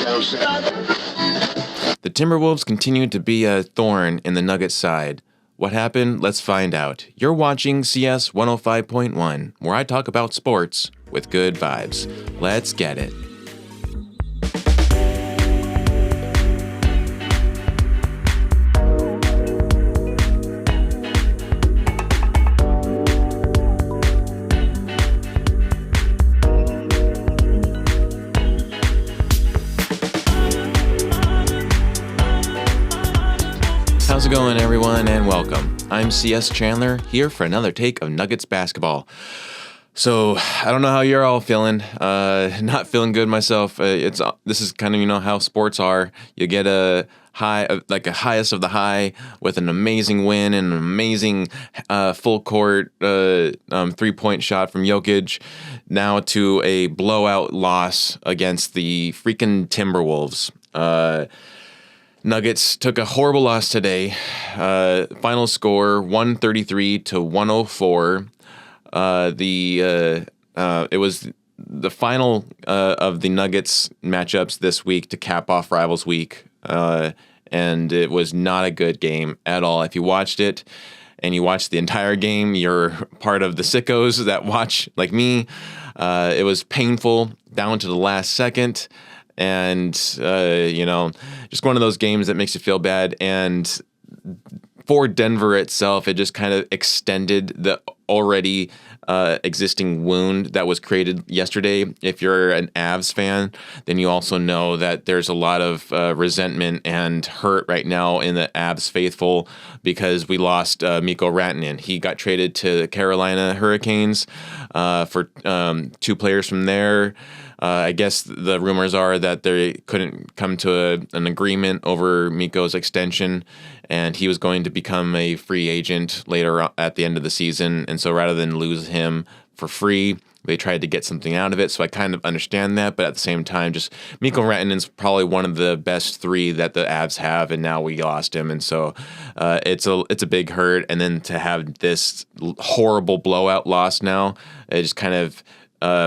The Timberwolves continue to be a thorn in the Nuggets' side. What happened? Let's find out. You're watching CS 105.1, where I talk about sports with good vibes. Let's get it. How's it going, everyone, and welcome. I'm CS Chandler, here for another take of Nuggets basketball. So, I don't know how you're all feeling. Not feeling good myself. This is kind of, how sports are. You get a high, like a highest of the high with an amazing win and an amazing full court 3-point shot from Jokić, now to a blowout loss against the freaking Timberwolves. Nuggets took a horrible loss today. Final score 133-104. It was the final of the Nuggets matchups this week to cap off Rivals Week, and it was not a good game at all. If you watched it and you watched the entire game, you're part of the sickos that watch like me. It was painful down to the last second. And, just one of those games that makes you feel bad. And for Denver itself, it just kind of extended the already existing wound that was created yesterday. If you're an Avs fan, then you also know that there's a lot of resentment and hurt right now in the Avs faithful because we lost Mikko Rantanen. He got traded to the Carolina Hurricanes for two players from there. I guess the rumors are that they couldn't come to an agreement over Mikko's extension, and he was going to become a free agent later at the end of the season. And so rather than lose him for free, they tried to get something out of it. So I kind of understand that, but at the same time, just Mikko Rantanen's probably one of the best three that the Avs have, and now we lost him, and so it's a big hurt. And then to have this horrible blowout loss now, it just kind of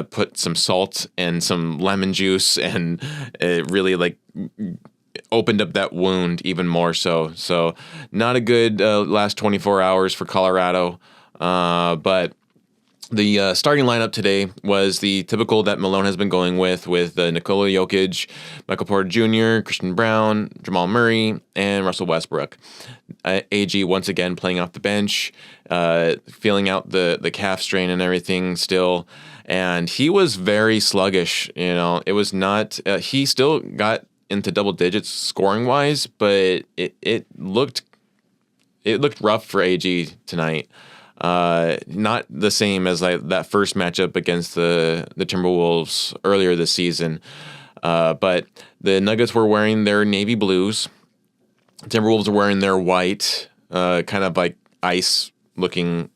put some salt and some lemon juice, and it really opened up that wound even more so. So not a good last 24 hours for Colorado, but the starting lineup today was the typical that Malone has been going with Nikola Jokić, Michael Porter Jr., Christian Braun, Jamal Murray, and Russell Westbrook. AG once again playing off the bench, feeling out the calf strain and everything still. And he was very sluggish. It was not. He still got into double digits scoring wise, but it looked rough for AG tonight. Not the same as that first matchup against the Timberwolves earlier this season. But the Nuggets were wearing their navy blues. Timberwolves were wearing their white, kind of like ice looking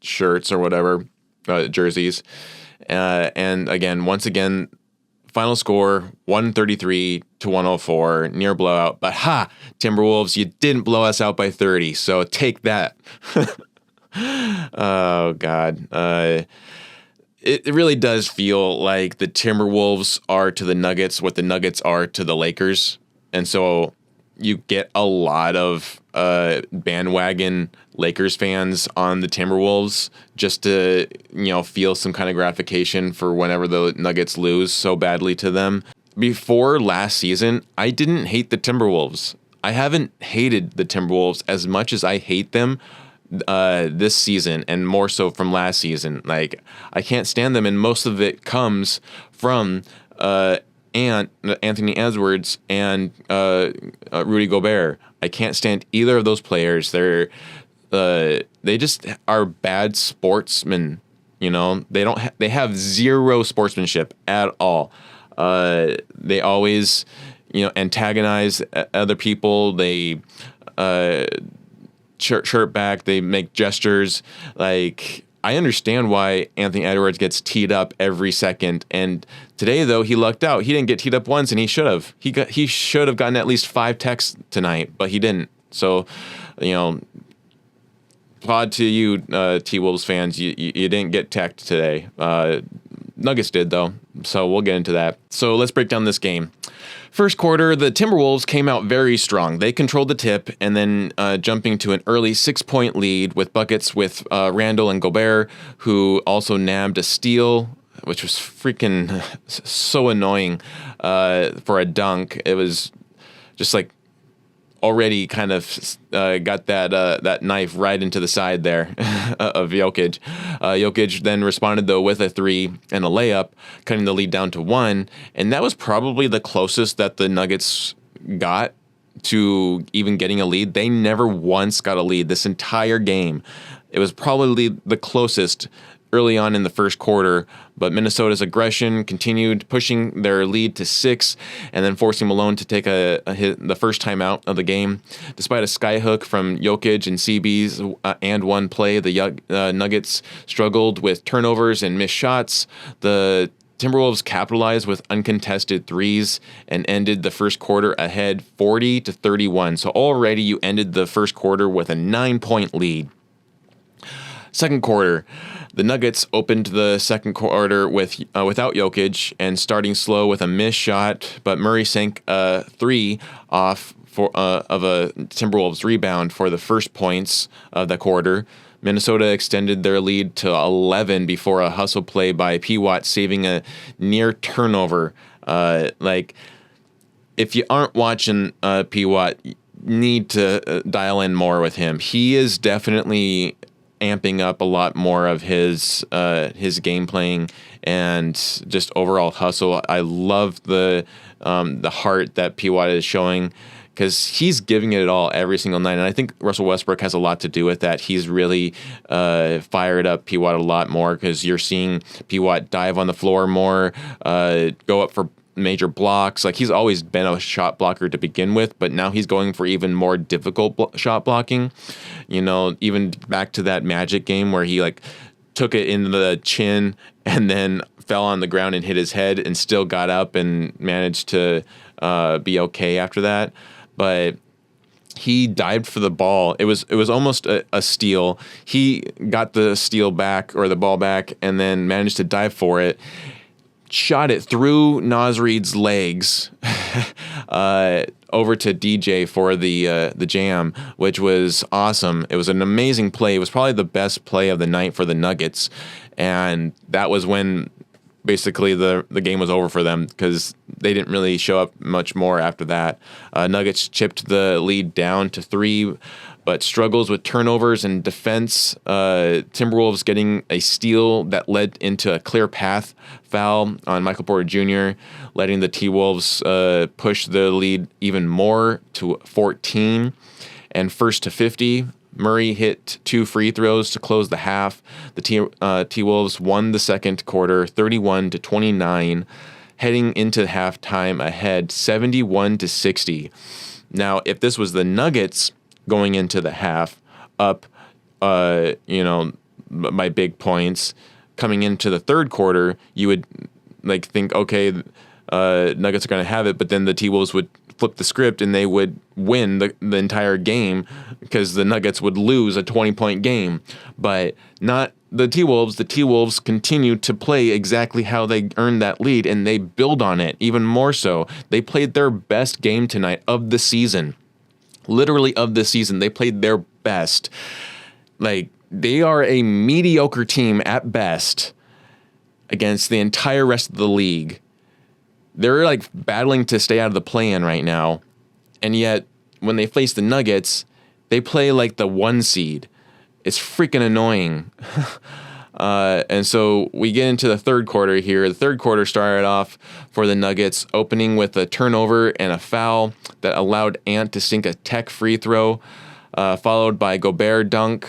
shirts or whatever. Jerseys. And again, once again, final score 133-104, near blowout. But Timberwolves, you didn't blow us out by 30, so take that. Oh, God. It really does feel like the Timberwolves are to the Nuggets what the Nuggets are to the Lakers. And so you get a lot of bandwagon Lakers fans on the Timberwolves just to, feel some kind of gratification for whenever the Nuggets lose so badly to them. Before last season, I didn't hate the Timberwolves. I haven't hated the Timberwolves as much as I hate them this season, and more so from last season. I can't stand them, and most of it comes from and Anthony Edwards and Rudy Gobert. I can't stand either of those players. They just are bad sportsmen. They have zero sportsmanship at all. They always, antagonize other people. They shirt back. They make gestures. I understand why Anthony Edwards gets teed up every second. And today, though, he lucked out. He didn't get teed up once, and he should have. He should have gotten at least 5 texts tonight, but he didn't. So, applaud to you, T-Wolves fans. You didn't get teched today. Nuggets did, though. So we'll get into that. So let's break down this game. First quarter, the Timberwolves came out very strong. They controlled the tip and then jumping to an early 6-point lead with buckets with Randall and Gobert, who also nabbed a steal, which was freaking so annoying for a dunk. It was just like already kind of got that knife right into the side there of Jokić. Jokić then responded, though, with a 3 and a layup, cutting the lead down to 1. And that was probably the closest that the Nuggets got to even getting a lead. They never once got a lead this entire game. It was probably the closest early on in the first quarter, but Minnesota's aggression continued, pushing their lead to 6 and then forcing Malone to take a hit the first time out of the game. Despite a skyhook from Jokić and CB's and one play, the Nuggets struggled with turnovers and missed shots. The Timberwolves capitalized with uncontested threes and ended the first quarter ahead 40-31. So already you ended the first quarter with a 9-point lead. Second quarter, the Nuggets opened the second quarter without Jokić and starting slow with a missed shot, but Murray sank a 3 off of a Timberwolves rebound for the first points of the quarter. Minnesota extended their lead to 11 before a hustle play by P. Watt saving a near turnover. If you aren't watching P. Watt, you need to dial in more with him. He is definitely amping up a lot more of his game playing and just overall hustle. I love the heart that P. Watt is showing because he's giving it all every single night. And I think Russell Westbrook has a lot to do with that. He's really fired up P. Watt a lot more because you're seeing P. Watt dive on the floor more, go up for major blocks. Like, he's always been a shot blocker to begin with, but now he's going for even more difficult shot blocking. You know, even back to that Magic game where he like took it in the chin and then fell on the ground and hit his head and still got up and managed to be okay after that. But he dived for the ball. It was almost a steal. He got the steal back or the ball back and then managed to dive for it. Shot it through Naz Reid's legs over to DJ for the jam, which was awesome. It was an amazing play. It was probably the best play of the night for the Nuggets, and that was when basically the game was over for them because they didn't really show up much more after that. Nuggets chipped the lead down to 3, but struggles with turnovers and defense. Timberwolves getting a steal that led into a clear path foul on Michael Porter Jr., letting the T-Wolves push the lead even more to 14. And first to 50, Murray hit 2 free throws to close the half. The T-Wolves won the second quarter 31-29, heading into halftime ahead 71-60. Now, if this was the Nuggets going into the half up, by big points, coming into the third quarter, you would think, okay, Nuggets are going to have it, but then the T-Wolves would flip the script and they would win the entire game because the Nuggets would lose a 20-point game. But not the T-Wolves. The T-Wolves continue to play exactly how they earned that lead, and they build on it even more so. They played their best game tonight of the season. Literally of the season. They played their best. They are a mediocre team at best against the entire rest of the league. They're battling to stay out of the play-in right now. And yet, when they face the Nuggets, they play like the 1 seed. It's freaking annoying. And so we get into the third quarter here. The third quarter started off for the Nuggets, opening with a turnover and a foul that allowed Ant to sink a tech free throw, followed by Gobert dunk.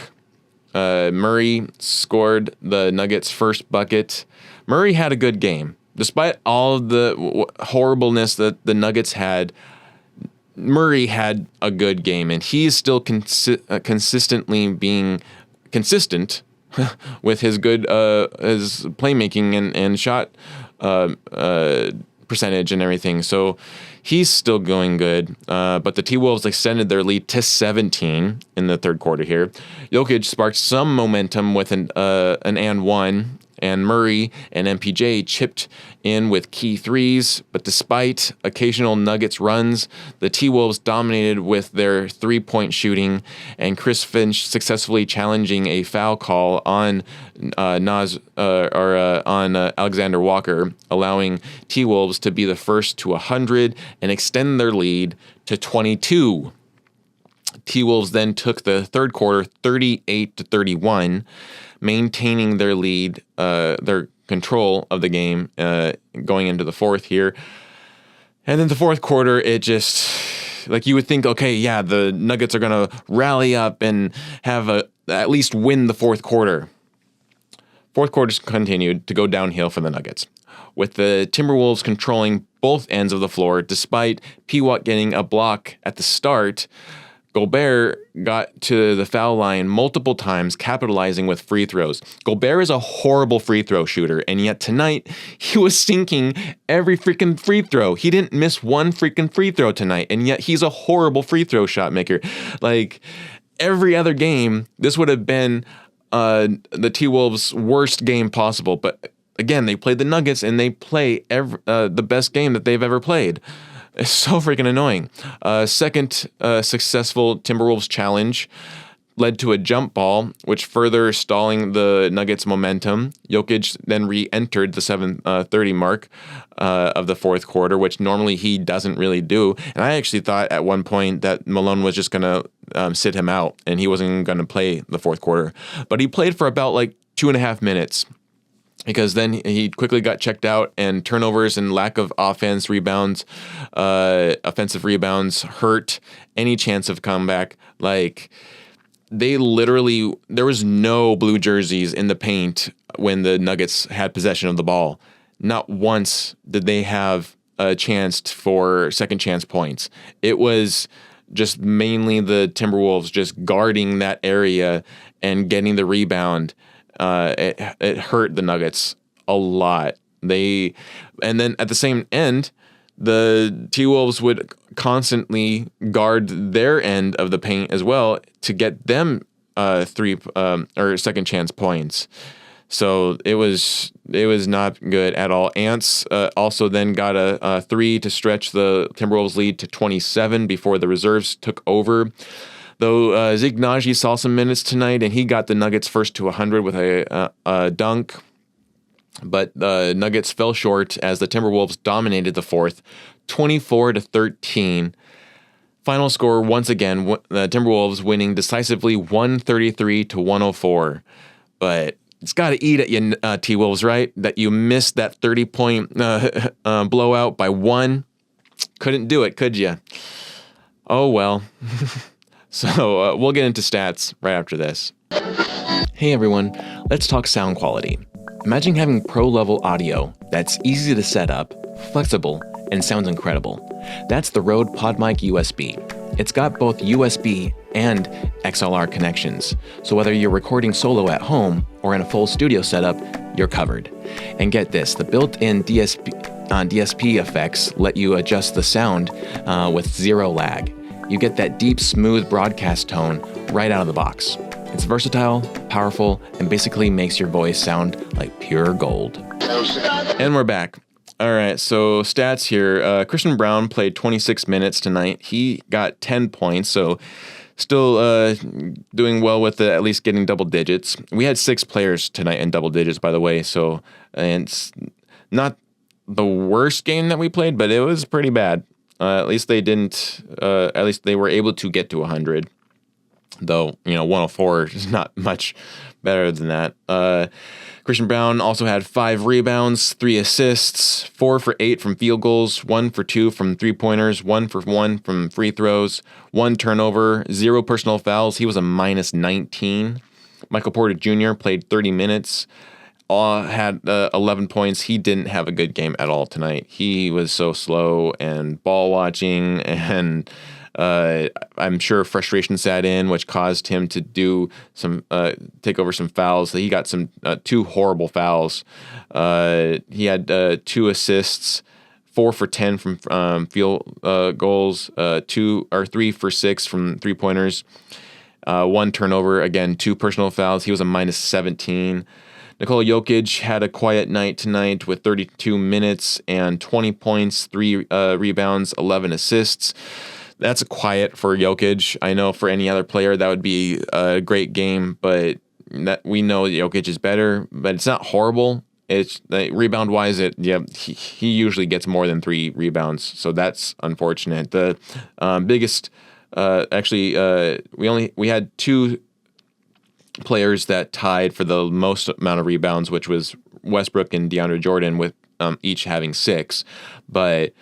Murray scored the Nuggets' first bucket. Murray had a good game. Despite all of the horribleness that the Nuggets had, Murray had a good game, and he is still consistently being consistent with his good his playmaking and shot percentage and everything. So he's still going good. But the T-Wolves extended their lead to 17 in the third quarter here. Jokić sparked some momentum with an and one and Murray and MPJ chipped in with key threes, but despite occasional Nuggets runs, the T-Wolves dominated with their three-point shooting, and Chris Finch successfully challenging a foul call on Alexander Walker, allowing T-Wolves to be the first to 100 and extend their lead to 22. T-Wolves then took the third quarter 38-31, maintaining their lead, their control of the game going into the fourth here. And then the fourth quarter, it just, like you would think, okay, yeah, the Nuggets are going to rally up and have at least win the fourth quarter. Fourth quarter continued to go downhill for the Nuggets, with the Timberwolves controlling both ends of the floor, despite P-Watt getting a block at the start. Gobert got to the foul line multiple times, capitalizing with free throws. Gobert is a horrible free throw shooter, and yet tonight he was sinking every freaking free throw. He didn't miss one freaking free throw tonight, and yet he's a horrible free throw shot maker. Like, every other game, this would have been the T-Wolves' worst game possible. But again, they played the Nuggets, and they play the best game that they've ever played. It's so freaking annoying. Second successful Timberwolves challenge led to a jump ball, which further stalling the Nuggets' momentum. Jokić then re-entered the 7:30 mark of the fourth quarter, which normally he doesn't really do. And I actually thought at one point that Malone was just going to sit him out and he wasn't going to play the fourth quarter. But he played for about like 2.5 minutes. Because then he quickly got checked out, and turnovers and lack of offensive rebounds hurt any chance of comeback. Like, there was no blue jerseys in the paint when the Nuggets had possession of the ball. Not once did they have a chance for second chance points. It was just mainly the Timberwolves just guarding that area and getting the rebound. It hurt the Nuggets a lot. And then at the same end, the T-Wolves would constantly guard their end of the paint as well to get them three or second chance points. So it was not good at all. Ants also then got a three to stretch the Timberwolves lead to 27 before the reserves took over. Though Zeke Naji saw some minutes tonight, and he got the Nuggets first to 100 with a dunk. But the Nuggets fell short as the Timberwolves dominated the fourth, 24-13. Final score, once again, the Timberwolves winning decisively 133-104. But it's got to eat at you, T-Wolves, right? That you missed that 30-point blowout by one. Couldn't do it, could you? Oh, well. So we'll get into stats right after this. Hey everyone, let's talk sound quality. Imagine having pro-level audio that's easy to set up, flexible, and sounds incredible. That's the Røde Pod Mic USB. It's got both USB and XLR connections, so whether you're recording solo at home or in a full studio setup, you're covered. And get this, the built-in DSP effects let you adjust the sound with zero lag. You get that deep, smooth broadcast tone right out of the box. It's versatile, powerful, and basically makes your voice sound like pure gold. And we're back. All right, so stats here. Christian Braun played 26 minutes tonight. He got 10 points, so still doing well with at least getting double digits. We had 6 players tonight in double digits, by the way, so and it's not the worst game that we played, but it was pretty bad. At least they didn't. At least they were able to get to 100. Though 104 is not much better than that. Christian Braun also had 5 rebounds, 3 assists, 4 for 8 from field goals, 1 for 2 from 3-pointers, 1 for 1 from free throws, 1 turnover, 0 personal fouls. He was a -19. Michael Porter Jr. played 30 minutes. Had 11 points. He didn't have a good game at all tonight. He was so slow and ball watching, and I'm sure frustration sat in, which caused him to do take over some fouls. He got 2 horrible fouls. He had 2 assists, 4 for 10 from field goals, 3 for 6 from 3-pointers, 1 turnover. Again, 2 personal fouls. He was a -17. Nikola Jokić had a quiet night tonight with 32 minutes and 20 points, 3 rebounds, 11 assists. That's quiet for Jokić. I know for any other player that would be a great game, but we know Jokić is better, but it's not horrible. It's like, rebound wise, he usually gets more than 3 rebounds, so that's unfortunate. The biggest, we had 2 players that tied for the most amount of rebounds, which was Westbrook and DeAndre Jordan, with each having 6, but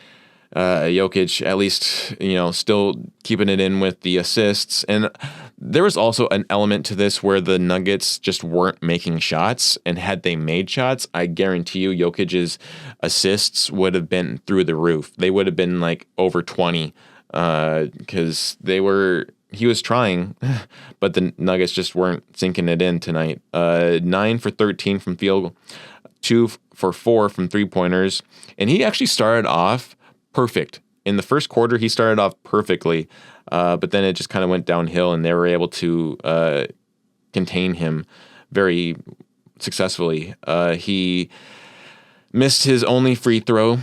Jokić at least, still keeping it in with the assists. And there was also an element to this where the Nuggets just weren't making shots, and had they made shots, I guarantee you Jokic's assists would have been through the roof. They would have been like over 20 because he was trying, but the Nuggets just weren't sinking it in tonight. 9 for 13 from field, 2 for 4 from 3-pointers, and he actually started off perfect. In the first quarter, he started off perfectly, but then it just kind of went downhill, and they were able to contain him very successfully. He missed his only free throw,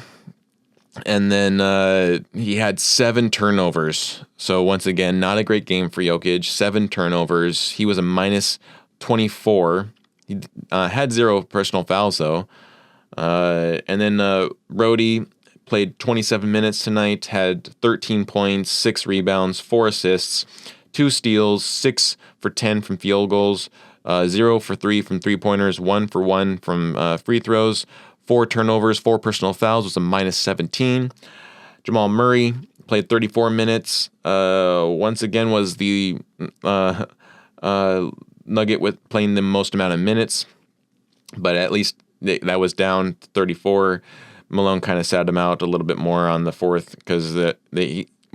and then he had 7 turnovers. So once again, not a great game for Jokić. 7 turnovers. He was a minus 24. He had 0 personal fouls, though. And then Røde played 27 minutes tonight, had 13 points, 6 rebounds, 4 assists, 2 steals, 6 for 10 from field goals, 0 for 3 from 3-pointers, 1 for 1 from free throws, 4 turnovers, 4 personal fouls, was a minus 17. Jamal Murray played 34 minutes. Once again was the Nugget with playing the most amount of minutes, but at least that was down to 34. Malone kind of sat him out a little bit more on the 4th because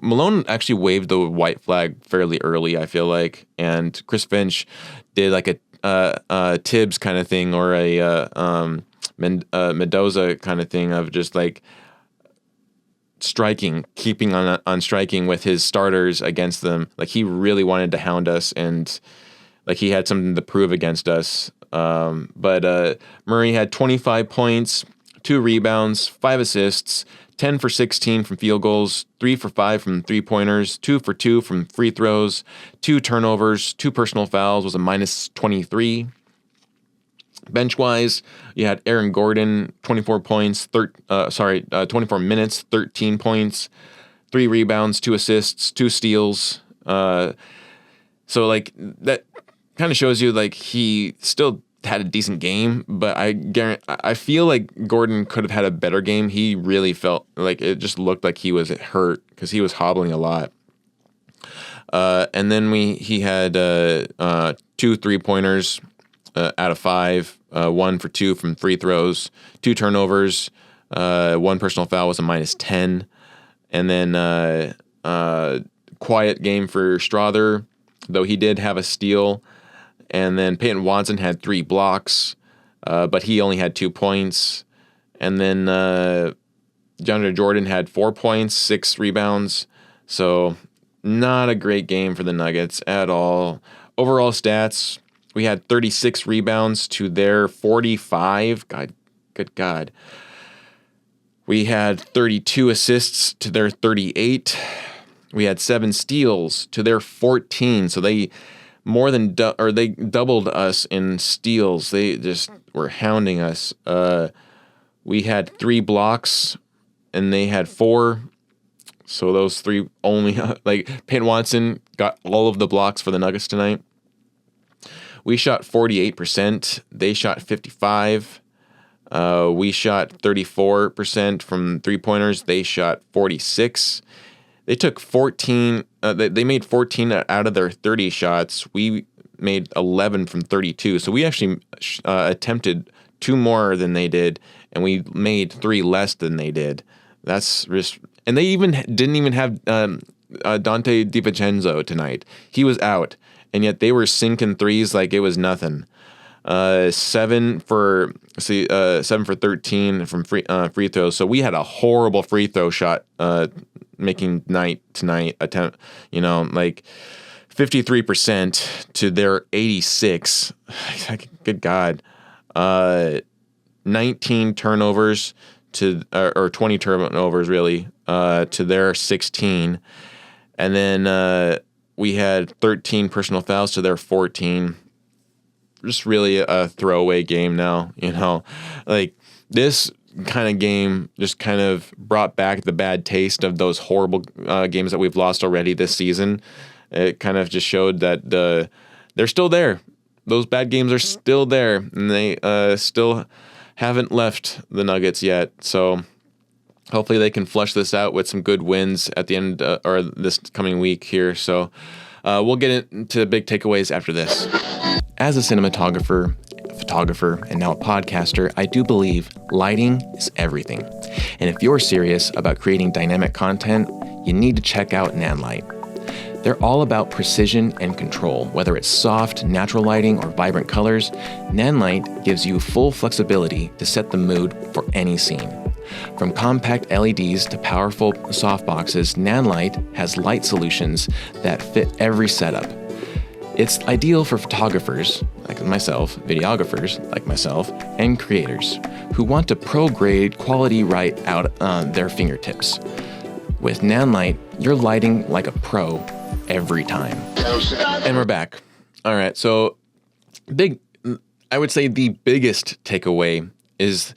Malone actually waved the white flag fairly early, I feel like, and Chris Finch did like a Tibbs kind of thing, or a Mendoza kind of thing of just like keeping on striking with his starters against them. Like he really wanted to hound us, and like he had something to prove against us. But Murray had 25 points, 2 rebounds, 5 assists, 10 for 16 from field goals, 3 for 5 from 3-pointers, 2 for 2 from free throws, 2 turnovers, 2 personal fouls, was a minus 23. Bench-wise, you had Aaron Gordon, 24 minutes, 13 points, 3 rebounds, 2 assists, 2 steals. So like that kind of shows you like he still had a decent game, but I feel like Gordon could have had a better game. He really felt like it just looked like he was hurt because he was hobbling a lot. And then he had 2 3-pointers out of 5, 1 for 2 from free throws, 2 turnovers, 1 personal foul, was a minus 10. And then quiet game for Strother, though he did have a steal. And then Peyton Watson had 3 blocks, but he only had 2 points. And then DeAndre Jordan had 4 points, 6 rebounds. So not a great game for the Nuggets at all. Overall stats, we had 36 rebounds to their 45. Good God. We had 32 assists to their 38. We had 7 steals to their 14. So they they doubled us in steals. They just were hounding us. We had 3 blocks, and they had 4. So those 3 only, like Peyton Watson got all of the blocks for the Nuggets tonight. We shot 48%. They shot 55%. We shot 34% from 3-pointers. They shot 46%. They took 14. They made 14 out of their 30 shots. We made 11 from 32. So we actually attempted 2 more than they did, and we made 3 less than they did. That's just, and they didn't even have Dante DiVincenzo tonight. He was out, and yet they were sinking threes like it was nothing. 7 for 13 from free throws. So we had a horrible free throw shot making night tonight attempt. Like 53% to their 86. Good God. 19 turnovers or 20 turnovers really to their 16. And then we had 13 personal fouls to their 14. Just really a throwaway game now, like this kind of game just kind of brought back the bad taste of those horrible games that we've lost already this season. It kind of just showed that they're still there. Those bad games are still there, and they still haven't left the Nuggets yet. So hopefully they can flush this out with some good wins at the end or this coming week here. So we'll get into big takeaways after this. As a cinematographer, photographer, and now a podcaster, I do believe lighting is everything. And if you're serious about creating dynamic content, you need to check out Nanlite. They're all about precision and control. Whether it's soft, natural lighting, or vibrant colors, Nanlite gives you full flexibility to set the mood for any scene. From compact LEDs to powerful softboxes, Nanlite has light solutions that fit every setup. It's ideal for photographers, like myself, videographers, like myself, and creators who want to pro-grade quality right out on their fingertips. With Nanlite, you're lighting like a pro every time. And we're back. All right, so I would say the biggest takeaway is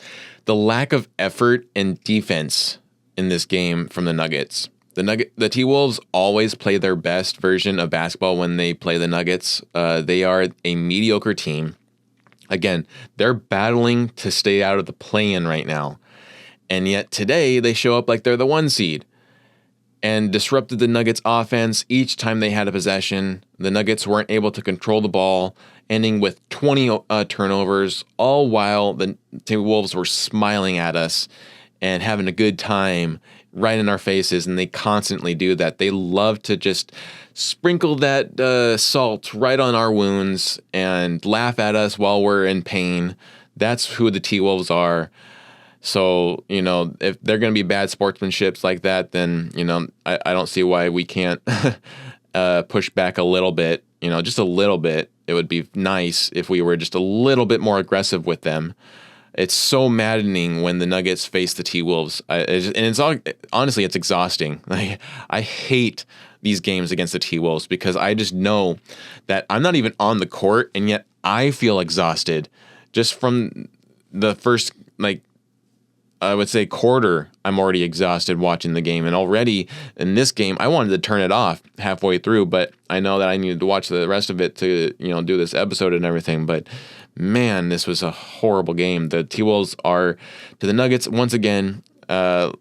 the lack of effort and defense in this game from the Nuggets. The T-Wolves always play their best version of basketball when they play the Nuggets. They are a mediocre team. Again, they're battling to stay out of the play-in right now. And yet today, they show up like they're the 1 seed and disrupted the Nuggets offense each time they had a possession. The Nuggets weren't able to control the ball, ending with 20 turnovers, all while the T-Wolves were smiling at us and having a good time right in our faces, and they constantly do that. They love to just sprinkle that salt right on our wounds and laugh at us while we're in pain. That's who the T-Wolves are. So, if they're going to be bad sportsmanships like that, then, I don't see why we can't push back a little bit, just a little bit. It would be nice if we were just a little bit more aggressive with them. It's so maddening when the Nuggets face the T-Wolves. Honestly, it's exhausting. Like, I hate these games against the T-Wolves because I just know that I'm not even on the court, and yet I feel exhausted just from the first, I would say quarter. I'm already exhausted watching the game, and already in this game, I wanted to turn it off halfway through, but I know that I needed to watch the rest of it to, do this episode and everything. But man, this was a horrible game. The T-Wolves are to the Nuggets once again, as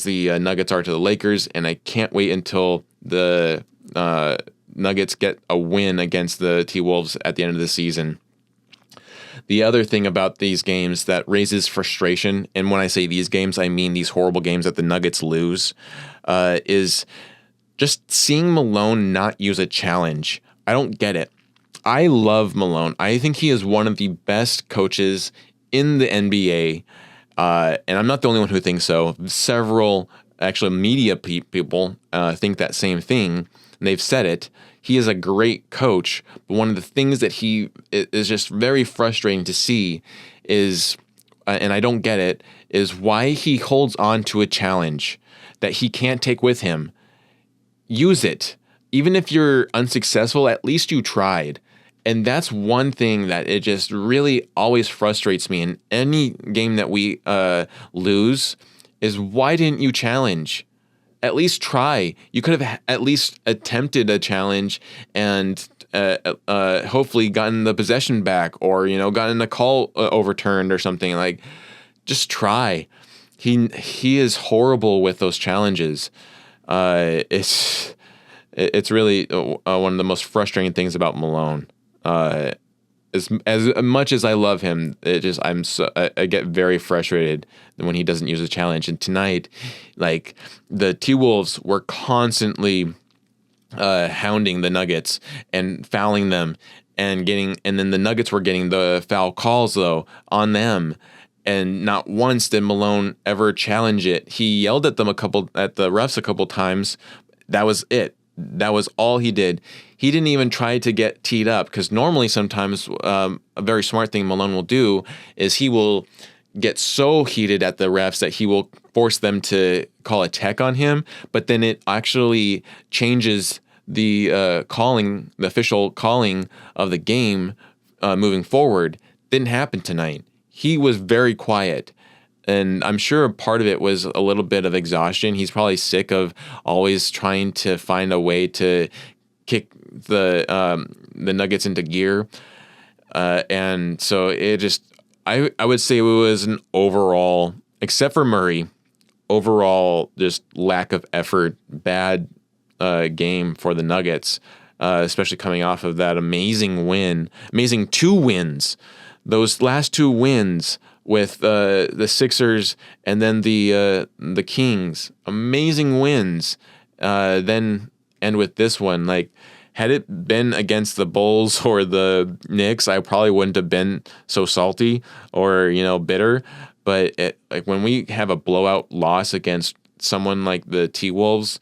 the Nuggets are to the Lakers, and I can't wait until the Nuggets get a win against the T-Wolves at the end of the season. The other thing about these games that raises frustration, and when I say these games, I mean these horrible games that the Nuggets lose, is just seeing Malone not use a challenge. I don't get it. I love Malone. I think he is one of the best coaches in the NBA, and I'm not the only one who thinks so. Several, actually, media people think that same thing, and they've said it. He is a great coach, but one of the things that he is just very frustrating to see is, and I don't get it, is why he holds on to a challenge that he can't take with him. Use it. Even if you're unsuccessful, at least you tried. And that's one thing that it just really always frustrates me in any game that we lose is why didn't you challenge? At least try. You could have at least attempted a challenge and hopefully gotten the possession back or, gotten a call overturned or something. Like, just try. He is horrible with those challenges. It's really one of the most frustrating things about Malone. As much as I love him, I get very frustrated when he doesn't use a challenge. And tonight, the T-Wolves were constantly hounding the Nuggets and fouling them and then the Nuggets were getting the foul calls though on them. And not once did Malone ever challenge it. He yelled at the refs a couple times. That was it. That was all he did. He didn't even try to get teed up, because normally sometimes a very smart thing Malone will do is he will get so heated at the refs that he will force them to call a tech on him, but then it actually changes the official calling of the game moving forward. Didn't happen tonight. He was very quiet. And I'm sure part of it was a little bit of exhaustion. He's probably sick of always trying to find a way to kick the Nuggets into gear. And so it just, I would say it was an overall, except for Murray, overall just lack of effort, bad game for the Nuggets, especially coming off of that amazing 2 wins. Those last 2 wins with the Sixers and then the Kings, amazing wins. Then end with this one. Like, had it been against the Bulls or the Knicks, I probably wouldn't have been so salty or bitter. But like when we have a blowout loss against someone like the T-Wolves,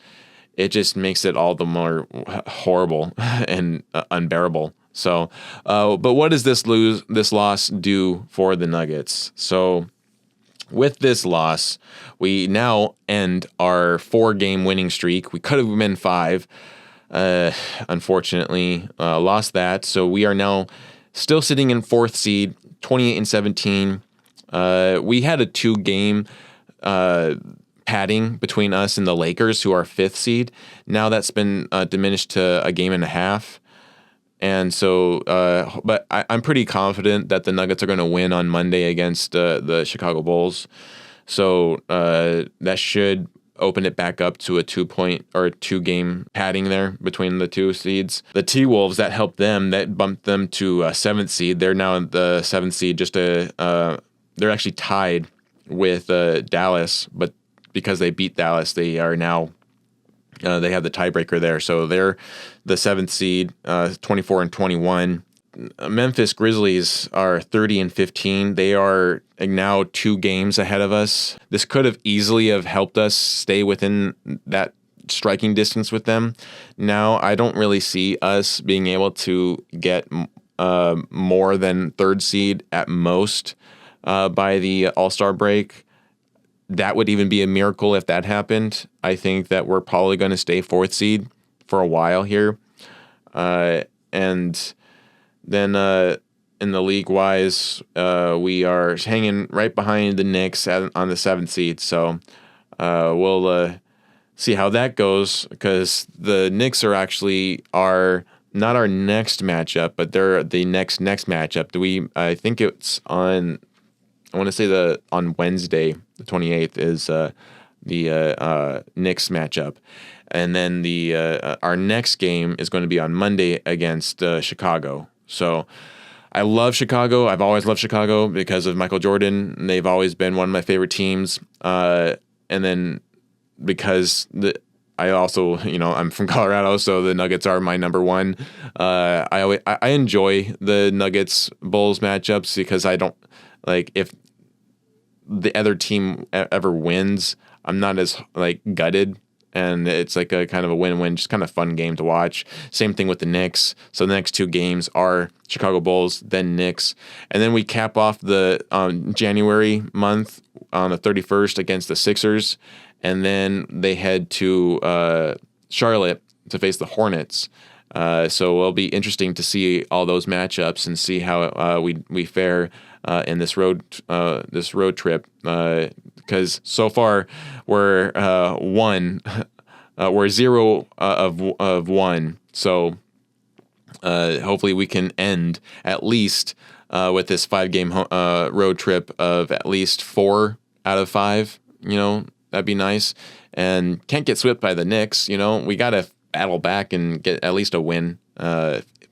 it just makes it all the more horrible and unbearable. So, but what does this loss do for the Nuggets? So, with this loss, we now end our 4-game winning streak. We could have been 5. Unfortunately, lost that. So we are now still sitting in 4th seed, 28-17. We had a 2-game padding between us and the Lakers, who are 5th seed. Now that's been diminished to a game and a half. And so, but I'm pretty confident that the Nuggets are going to win on Monday against the Chicago Bulls. So that should open it back up to a 2-game padding there between the 2 seeds. The T-Wolves, that helped them. That bumped them to a 7th seed. They're now in the 7th seed. They're actually tied with Dallas, but because they beat Dallas, they are now. They have the tiebreaker there, so they're the 7th seed, 24-21. Memphis Grizzlies are 30-15. They are now 2 games ahead of us. This could have easily have helped us stay within that striking distance with them. Now, I don't really see us being able to get more than 3rd seed at most by the All-Star break. That would even be a miracle if that happened. I think that we're probably going to stay 4th seed for a while here. And then in the league-wise, we are hanging right behind the Knicks on the 7th seed. So we'll see how that goes, because the Knicks are not our next matchup, but they're the next matchup. I think it's on... I want to say on Wednesday, the 28th, is the Knicks matchup. And then our next game is going to be on Monday against Chicago. So I love Chicago. I've always loved Chicago because of Michael Jordan. They've always been one of my favorite teams. And then because I also, I'm from Colorado, so the Nuggets are my number 1. I enjoy the Nuggets Bulls matchups because I don't. Like, if the other team ever wins, I'm not as gutted, and it's like a kind of a win-win, just kind of fun game to watch. Same thing with the Knicks. So the next 2 games are Chicago Bulls, then Knicks, and then we cap off the January month on the 31st against the Sixers, and then they head to Charlotte to face the Hornets. So it'll be interesting to see all those matchups and see how we fare in this road trip, because so far we're 0 of 1. So hopefully we can end at least with this 5-game road trip of at least 4 out of 5. That'd be nice. And can't get swept by the Knicks. We gotta battle back and get at least a win,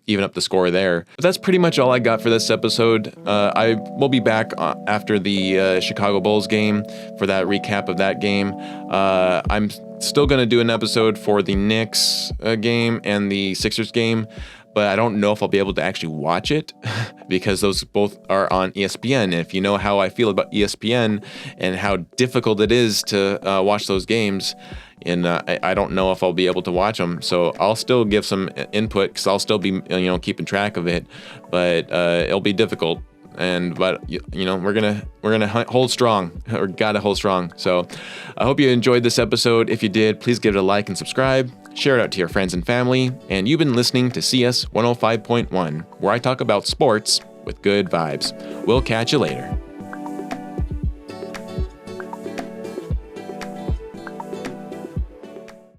even up the score there. But that's pretty much all I got for this episode. I will be back after the Chicago Bulls game for that recap of that game. I'm still going to do an episode for the Knicks game and the Sixers game, but I don't know if I'll be able to actually watch it because those both are on ESPN. If you know how I feel about ESPN and how difficult it is to watch those games, and I don't know if I'll be able to watch them. So I'll still give some input because I'll still be keeping track of it, but it'll be difficult. But we're gonna hold strong, or gotta hold strong. So I hope you enjoyed this episode. If you did, please give it a like and subscribe. Share it out to your friends and family. And you've been listening to CS 105.1, where I talk about sports with good vibes. We'll catch you later.